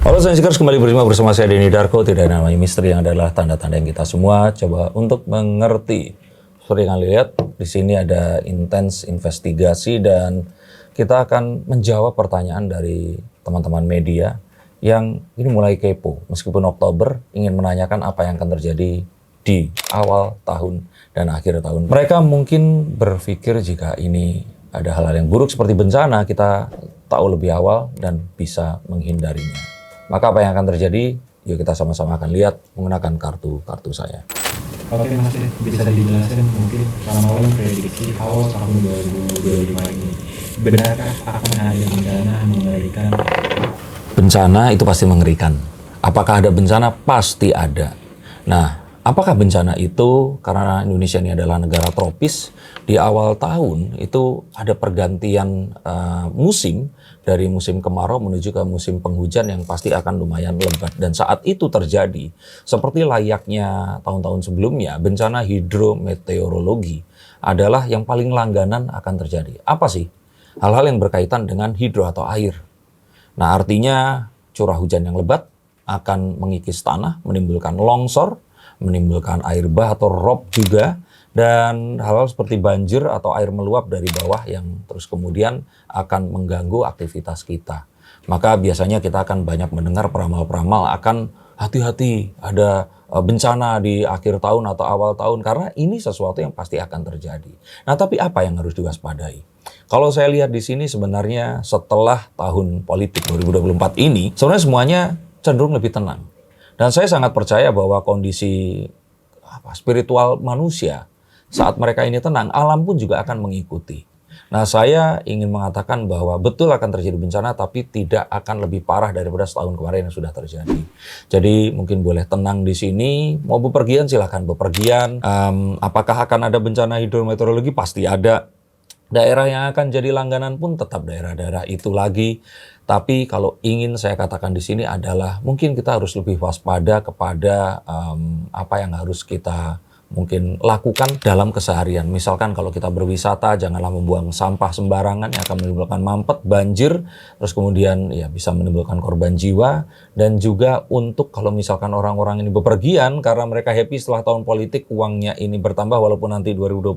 Halo Sensikers, kembali bersama saya Denny Darko. Tidak ada namanya misteri, yang adalah tanda-tanda yang kita semua coba untuk mengerti. Seperti yang kalian lihat, di sini ada intens investigasi dan kita akan menjawab pertanyaan dari teman-teman media yang ini mulai kepo. Meskipun Oktober ingin menanyakan apa yang akan terjadi di awal tahun dan akhir tahun. Mereka mungkin berpikir jika ini ada hal-hal yang buruk seperti bencana, kita tahu lebih awal dan bisa menghindarinya. Maka apa yang akan terjadi? Yuk kita sama-sama akan lihat menggunakan kartu saya. Oke Mas, bisa dijelaskan mungkin ramalan prediksi awal tahun 2025 ini. Benarkah akan ada bencana mengerikan? Bencana itu pasti mengerikan. Apakah ada bencana? Pasti ada. Nah, apakah bencana itu karena Indonesia ini adalah negara tropis, di awal tahun itu ada pergantian musim dari musim kemarau menuju ke musim penghujan yang pasti akan lumayan lebat. Dan saat itu terjadi, seperti layaknya tahun-tahun sebelumnya, bencana hidrometeorologi adalah yang paling langganan akan terjadi. Apa sih? Hal-hal yang berkaitan dengan hidro atau air. Nah, artinya curah hujan yang lebat akan mengikis tanah, menimbulkan longsor, menimbulkan air bah atau rob juga, dan hal-hal seperti banjir atau air meluap dari bawah yang terus kemudian akan mengganggu aktivitas kita. Maka biasanya kita akan banyak mendengar peramal-peramal akan hati-hati ada bencana di akhir tahun atau awal tahun, karena ini sesuatu yang pasti akan terjadi. Nah, tapi apa yang harus diwaspadai? Kalau saya lihat di sini sebenarnya setelah tahun politik 2024 ini, sebenarnya semuanya cenderung lebih tenang. Dan saya sangat percaya bahwa kondisi spiritual manusia saat mereka ini tenang, alam pun juga akan mengikuti. Nah, saya ingin mengatakan bahwa betul akan terjadi bencana, tapi tidak akan lebih parah daripada setahun kemarin yang sudah terjadi. Jadi mungkin boleh tenang di sini. Mau bepergian silahkan bepergian. Apakah akan ada bencana hidrometeorologi? Pasti ada. Daerah yang akan jadi langganan pun tetap daerah-daerah itu lagi. Tapi kalau ingin saya katakan di sini adalah mungkin kita harus lebih waspada kepada apa yang harus kita mungkin lakukan dalam keseharian. Misalkan kalau kita berwisata, janganlah membuang sampah sembarangan yang akan menimbulkan mampet, banjir, terus kemudian ya bisa menimbulkan korban jiwa. Dan juga untuk kalau misalkan orang-orang ini bepergian karena mereka happy setelah tahun politik, uangnya ini bertambah walaupun nanti 2025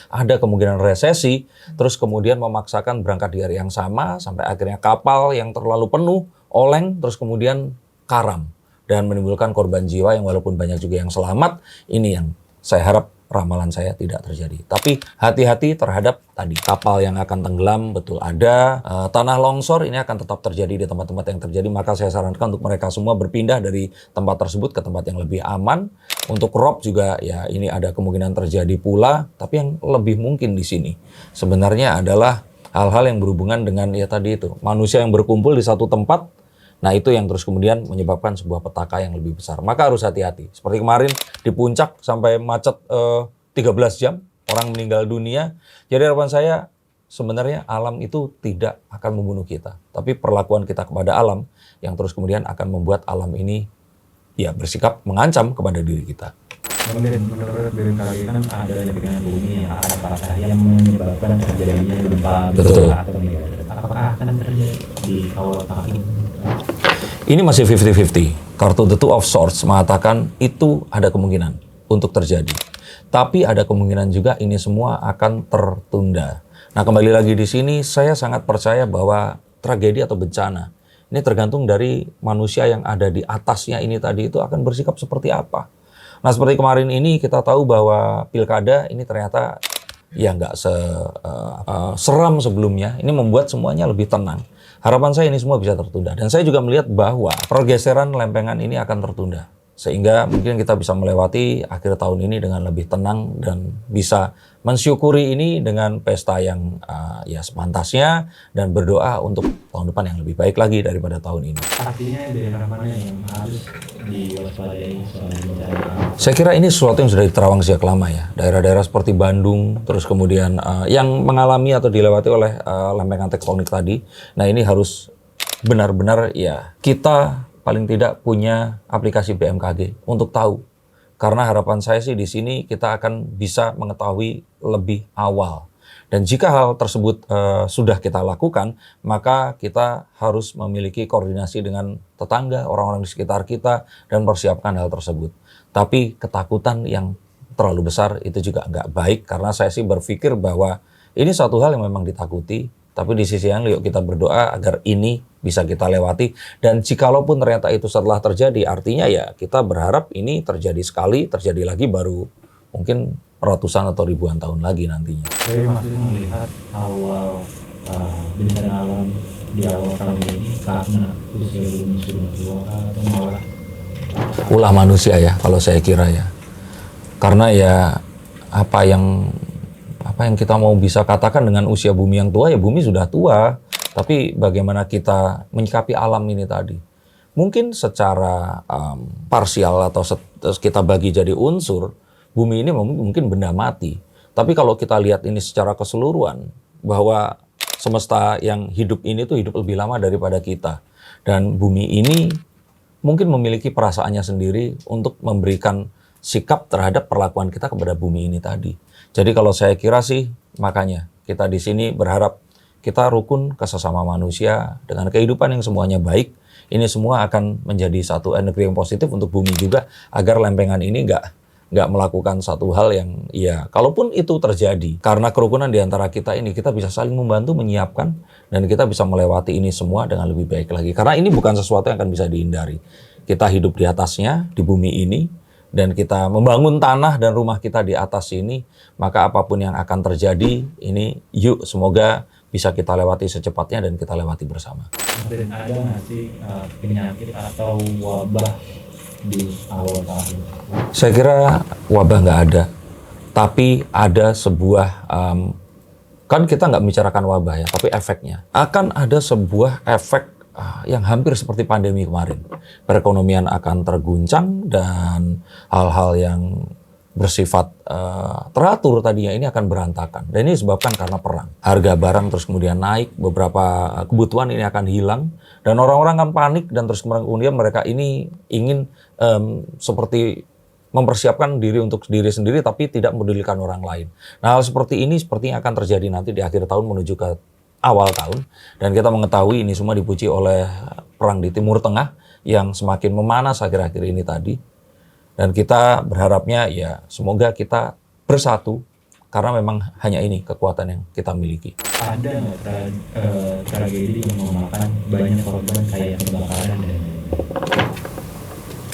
ada kemungkinan resesi, terus kemudian memaksakan berangkat di hari yang sama sampai akhirnya kapal yang terlalu penuh, oleng, terus kemudian karam dan menimbulkan korban jiwa yang walaupun banyak juga yang selamat. Ini yang saya harap ramalan saya tidak terjadi. Tapi hati-hati terhadap tadi kapal yang akan tenggelam, betul ada. Tanah longsor ini akan tetap terjadi di tempat-tempat yang terjadi. Maka saya sarankan untuk mereka semua berpindah dari tempat tersebut ke tempat yang lebih aman. Untuk rob juga ya ini ada kemungkinan terjadi pula. Tapi yang lebih mungkin di sini sebenarnya adalah hal-hal yang berhubungan dengan ya tadi itu. Manusia yang berkumpul di satu tempat. Nah, itu yang terus kemudian menyebabkan sebuah petaka yang lebih besar. Maka harus hati-hati. Seperti kemarin di puncak sampai macet 13 jam, orang meninggal dunia. Jadi harapan saya sebenarnya alam itu tidak akan membunuh kita. Tapi perlakuan kita kepada alam yang terus kemudian akan membuat alam ini ya bersikap mengancam kepada diri kita. Menurut BMKG kan ada dengan bumi yang akan patah yang menyebabkan terjadinya gempa atau megatrust. Apakah akan terjadi di awal tahun? Ini masih 50-50. Kartu The Two of Swords mengatakan itu ada kemungkinan untuk terjadi. Tapi ada kemungkinan juga ini semua akan tertunda. Nah, kembali lagi di sini saya sangat percaya bahwa tragedi atau bencana ini tergantung dari manusia yang ada di atasnya ini tadi itu akan bersikap seperti apa. Nah, seperti kemarin ini kita tahu bahwa pilkada ini ternyata ya nggak seram sebelumnya. Ini membuat semuanya lebih tenang. Harapan saya ini semua bisa tertunda. Dan saya juga melihat bahwa pergeseran lempengan ini akan tertunda. Sehingga mungkin kita bisa melewati akhir tahun ini dengan lebih tenang dan bisa mensyukuri ini dengan pesta yang ya sepantasnya dan berdoa untuk tahun depan yang lebih baik lagi daripada tahun ini. Artinya daerah mana yang harus diwaspadai soal bencana? Saya kira ini sesuatu yang sudah diterawang sejak lama ya. Daerah-daerah seperti Bandung, terus kemudian yang mengalami atau dilewati oleh lempengan tektonik tadi. Nah, ini harus benar-benar ya kita paling tidak punya aplikasi BMKG untuk tahu. Karena harapan saya sih di sini kita akan bisa mengetahui lebih awal. Dan jika hal tersebut sudah kita lakukan, maka kita harus memiliki koordinasi dengan tetangga, orang-orang di sekitar kita, dan persiapkan hal tersebut. Tapi ketakutan yang terlalu besar itu juga nggak baik, karena saya sih berpikir bahwa ini suatu hal yang memang ditakuti, tapi di sisi yang yuk kita berdoa agar ini bisa kita lewati. Dan jikalaupun ternyata itu setelah terjadi, artinya ya kita berharap ini terjadi sekali, terjadi lagi baru mungkin ratusan atau ribuan tahun lagi nantinya. Saya maksudnya melihat awal bencana alam di awal tahun ini karena usia bumi sudah tua atau malah Ulah manusia ya, kalau saya kira ya. Karena ya apa yang kita mau bisa katakan dengan usia bumi yang tua, ya bumi sudah tua. Tapi bagaimana kita menyikapi alam ini tadi? Mungkin secara parsial atau kita bagi jadi unsur, bumi ini mungkin benda mati. Tapi kalau kita lihat ini secara keseluruhan, bahwa semesta yang hidup ini tuh hidup lebih lama daripada kita. Dan bumi ini mungkin memiliki perasaannya sendiri untuk memberikan sikap terhadap perlakuan kita kepada bumi ini tadi. Jadi kalau saya kira sih, makanya kita di sini berharap kita rukun ke sesama manusia dengan kehidupan yang semuanya baik. Ini semua akan menjadi satu energi yang positif untuk bumi juga, agar lempengan ini nggak melakukan satu hal yang ya kalaupun itu terjadi karena kerukunan di antara kita ini, kita bisa saling membantu menyiapkan dan kita bisa melewati ini semua dengan lebih baik lagi, karena ini bukan sesuatu yang akan bisa dihindari. Kita hidup di atasnya, di bumi ini, dan kita membangun tanah dan rumah kita di atas ini, maka apapun yang akan terjadi ini yuk semoga bisa kita lewati secepatnya dan kita lewati bersama. dan ada nggak sih penyakit atau wabah di awal tahun? Saya kira wabah nggak ada, tapi ada sebuah, kan kita nggak membicarakan wabah ya, tapi efeknya. Akan ada sebuah efek yang hampir seperti pandemi kemarin. Perekonomian akan terguncang dan hal-hal yang bersifat teratur tadinya ini akan berantakan. Dan ini disebabkan karena perang. Harga barang terus kemudian naik, beberapa kebutuhan ini akan hilang, dan orang-orang akan panik, dan terus kemudian mereka ini ingin seperti mempersiapkan diri untuk diri sendiri tapi tidak memedulikan orang lain. Nah, hal seperti ini sepertinya akan terjadi nanti di akhir tahun menuju ke awal tahun, dan kita mengetahui ini semua dipuji oleh perang di Timur Tengah yang semakin memanas akhir-akhir ini tadi. Dan kita berharapnya ya semoga kita bersatu, karena memang hanya ini kekuatan yang kita miliki. Ada nggak tragedi yang memakan banyak korban kayak kebakaran dan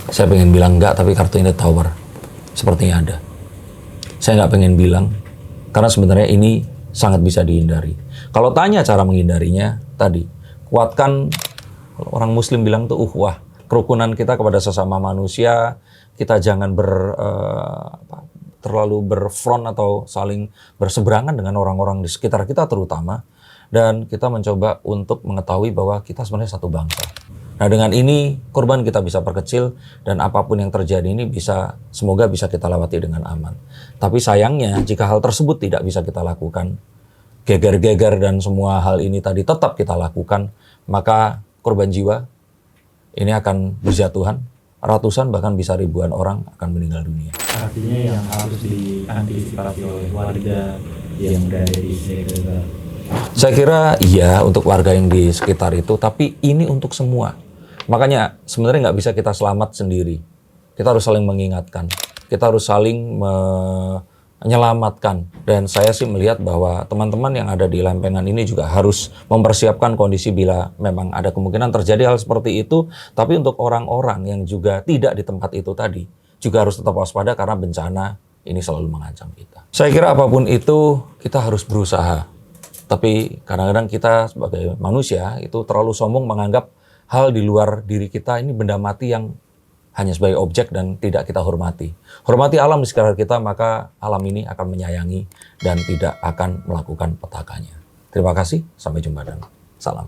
Saya pengen bilang enggak, tapi kartu Indet Tower sepertinya ada. Saya nggak pengen bilang, karena sebenarnya ini sangat bisa dihindari. Kalau tanya cara menghindarinya, tadi, kuatkan, kalau orang Muslim bilang tuh ukhuwah, kerukunan kita kepada sesama manusia. Kita jangan terlalu berfront atau saling berseberangan dengan orang-orang di sekitar kita terutama. Dan kita mencoba untuk mengetahui bahwa kita sebenarnya satu bangsa. Nah, dengan ini korban kita bisa perkecil, dan apapun yang terjadi ini semoga bisa kita lewati dengan aman. Tapi sayangnya jika hal tersebut tidak bisa kita lakukan, geger-geger dan semua hal ini tadi tetap kita lakukan, maka korban jiwa ini akan berjatuhan. Ratusan bahkan bisa ribuan orang akan meninggal dunia. artinya yang harus diantisipasi oleh warga yang berada di sekitar? Saya kira iya untuk warga yang di sekitar itu, tapi ini untuk semua. Makanya sebenarnya nggak bisa kita selamat sendiri. Kita harus saling mengingatkan. Kita harus saling menyelamatkan. Dan saya sih melihat bahwa teman-teman yang ada di lempengan ini juga harus mempersiapkan kondisi bila memang ada kemungkinan terjadi hal seperti itu. Tapi untuk orang-orang yang juga tidak di tempat itu tadi, juga harus tetap waspada karena bencana ini selalu mengancam kita. Saya kira apapun itu kita harus berusaha. Tapi kadang-kadang kita sebagai manusia itu terlalu sombong menganggap hal di luar diri kita ini benda mati yang hanya sebagai objek dan tidak kita hormati. Hormati alam di sekitar kita, maka alam ini akan menyayangi dan tidak akan melakukan petakannya. Terima kasih, sampai jumpa dan salam.